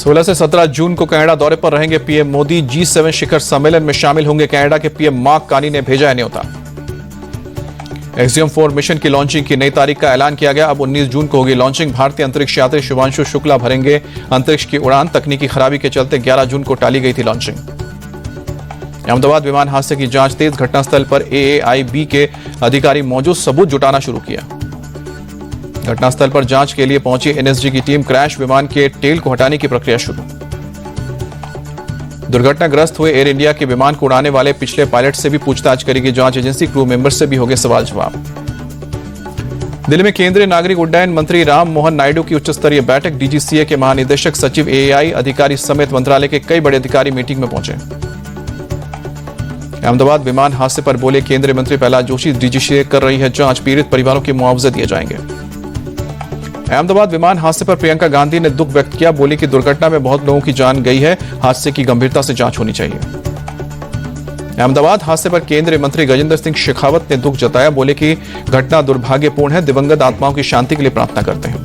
16 से 17 जून को कनाडा दौरे पर रहेंगे पीएम मोदी। G7 शिखर सम्मेलन में शामिल होंगे कनाडा के पीएम मार्क कार्नी ने भेजा है न्योता। एक्सियम-4 मिशन की लॉन्चिंग की नई तारीख का ऐलान किया गया। अब 19 जून को होगी लॉन्चिंग। भारतीय अंतरिक्ष यात्री शुभांशु शुक्ला भरेंगे अंतरिक्ष की उड़ान। तकनीकी खराबी के चलते 11 जून को टाली गई थी लॉन्चिंग। अहमदाबाद विमान हादसे की जांच तेज। घटनास्थल पर AAIB के अधिकारी मौजूद, सबूत जुटाना शुरू किया। घटनास्थल पर जांच के लिए पहुंची NSG की टीम। क्रैश विमान के टेल को हटाने की प्रक्रिया शुरू। दुर्घटनाग्रस्त हुए एयर इंडिया के विमान को उड़ाने वाले पिछले पायलट से भी पूछताछ करेगी जांच एजेंसी। क्रू मेंबर से भी होंगे सवाल जवाब। दिल्ली में केंद्रीय नागरिक उड्डयन मंत्री राम मोहन नायडू की उच्च स्तरीय बैठक। DGCA के महानिदेशक, सचिव, AAI अधिकारी समेत मंत्रालय के कई बड़े अधिकारी मीटिंग में पहुंचे। अहमदाबाद विमान हादसे पर बोले केंद्रीय मंत्री प्रहलाद जोशी, DGCA कर रही है जांच। पीड़ित परिवारों के मुआवजे दिए जाएंगे। अहमदाबाद विमान हादसे पर प्रियंका गांधी ने दुख व्यक्त किया। बोली कि दुर्घटना में बहुत लोगों की जान गई है। हादसे की गंभीरता से जांच होनी चाहिए। अहमदाबाद हादसे पर केंद्रीय मंत्री गजेंद्र सिंह शेखावत ने दुख जताया। बोले कि घटना दुर्भाग्यपूर्ण है। दिवंगत आत्माओं की शांति के लिए प्रार्थना करते हैं।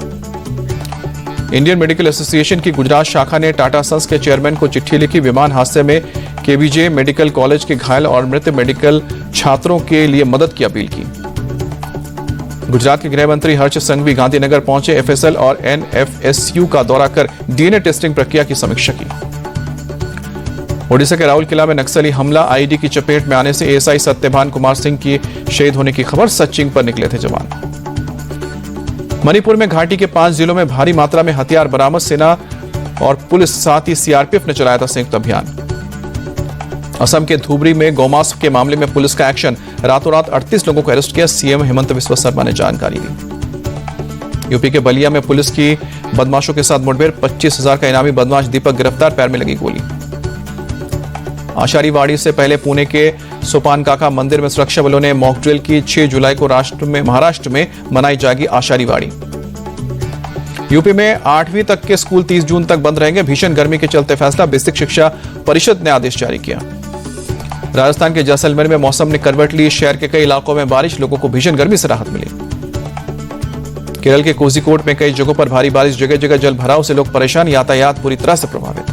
इंडियन मेडिकल एसोसिएशन की गुजरात शाखा ने टाटा सन्स के चेयरमैन को चिट्ठी लिखी। विमान हादसे में KBJ मेडिकल कॉलेज के घायल और मृत मेडिकल छात्रों के लिए मदद की अपील की। गुजरात के गृह मंत्री हर्ष संघवी गांधीनगर पहुंचे। FSL और NFSU का दौरा कर DNA टेस्टिंग प्रक्रिया की समीक्षा की। ओडिशा के राउरकेला में नक्सली हमला। IED की चपेट में आने से ASI सत्यभान कुमार सिंह की शहीद होने की खबर। सचिंग पर निकले थे जवान। मणिपुर में घाटी के 5 जिलों में भारी मात्रा में हथियार बरामद। सेना और पुलिस साथ ही CRPF ने चलाया था संयुक्त अभियान। असम के धुबरी में गौमांस के मामले में पुलिस का एक्शन। रातों रात 38 लोगों को अरेस्ट किया। CM हेमंत बिस्वा शर्मा ने जानकारी दी। यूपी के बलिया में पुलिस की बदमाशों के साथ मुठभेड़। 25,000 का इनामी बदमाश दीपक गिरफ्तार। पैर में लगी गोली। आषाढ़ीवाड़ी से पहले पुणे के सोपानकाका मंदिर में सुरक्षा बलों ने मॉक ड्रिल की। 6 जुलाई को महाराष्ट्र में मनाई जाएगी आषाढ़ीवाड़ी। यूपी में 8वीं तक के स्कूल 30 जून तक बंद रहेंगे। भीषण गर्मी के चलते फैसला। बेसिक शिक्षा परिषद ने आदेश जारी किया। राजस्थान के जैसलमेर में मौसम ने करवट ली। शहर के कई इलाकों में बारिश। लोगों को भीषण गर्मी से राहत मिली। केरल के कोझिकोड में कई जगहों पर भारी बारिश। जगह जगह जल भराव से लोग परेशान। यातायात पूरी तरह से प्रभावित।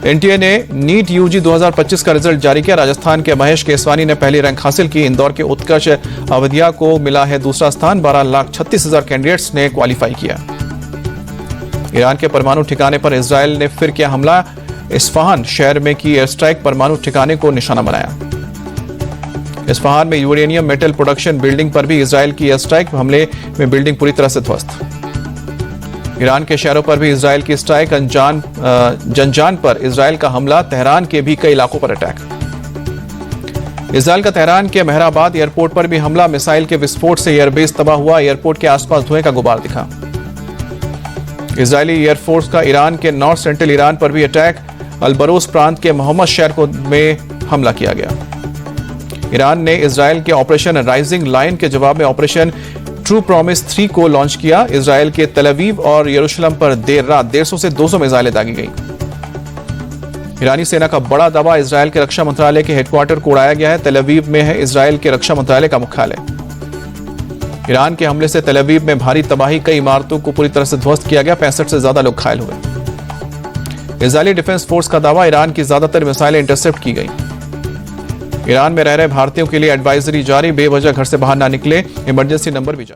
NTA ने नीट UG 2025 का रिजल्ट जारी किया। राजस्थान के महेश केसवानी ने पहली रैंक हासिल की। इंदौर के उत्कर्ष अवधिया को मिला है दूसरा स्थान। 12,36,000 कैंडिडेट्स ने क्वालिफाई किया। ईरान के परमाणु ठिकाने पर इजरायल ने फिर किया हमला। इस्फहान शहर में की एयर स्ट्राइक। परमाणु ठिकाने को निशाना बनाया। इस्फहान में यूरेनियम मेटल प्रोडक्शन बिल्डिंग पर भी इजरायल की एयर स्ट्राइक। हमले में बिल्डिंग पूरी तरह से ध्वस्त। ईरान के शहरों पर भी इजरायल की स्ट्राइक। जंजान पर इजरायल का हमला। तेहरान के भी कई इलाकों पर अटैक। इजरायल का तेहरान के मेहराबाद एयरपोर्ट पर भी हमला। मिसाइल के विस्फोट से एयरबेस तबाह हुआ। एयरपोर्ट के आसपास धुएं का गुबार दिखा। इजरायली एयरफोर्स का ईरान के नॉर्थ सेंट्रल ईरान पर भी अटैक। अलबरोस प्रांत के मोहम्मद शहर में हमला किया गया। ईरान ने इजरायल के ऑपरेशन राइजिंग लाइन के जवाब में ऑपरेशन ट्रू प्रॉमिस 3 को लॉन्च किया। इजरायल के तेल अवीव और यरूशलेम पर देर रात 150 से 200 मिसाइलें दागी गई। ईरानी सेना का बड़ा दावा। इजरायल के रक्षा मंत्रालय के हेडक्वार्टर को उड़ाया गया है। तेल अवीव में है इजरायल के रक्षा मंत्रालय का मुख्यालय। ईरान के हमले से तेल अवीव में भारी तबाही। कई इमारतों को पूरी तरह से ध्वस्त किया गया। 65 से ज्यादा लोग घायल हुए। इजरायली डिफेंस फोर्स का दावा। ईरान की ज्यादातर मिसाइलें इंटरसेप्ट की गई। ईरान में रह रहे भारतीयों के लिए एडवाइजरी जारी। बेवजह घर से बाहर ना निकले। इमरजेंसी नंबर भी जारी।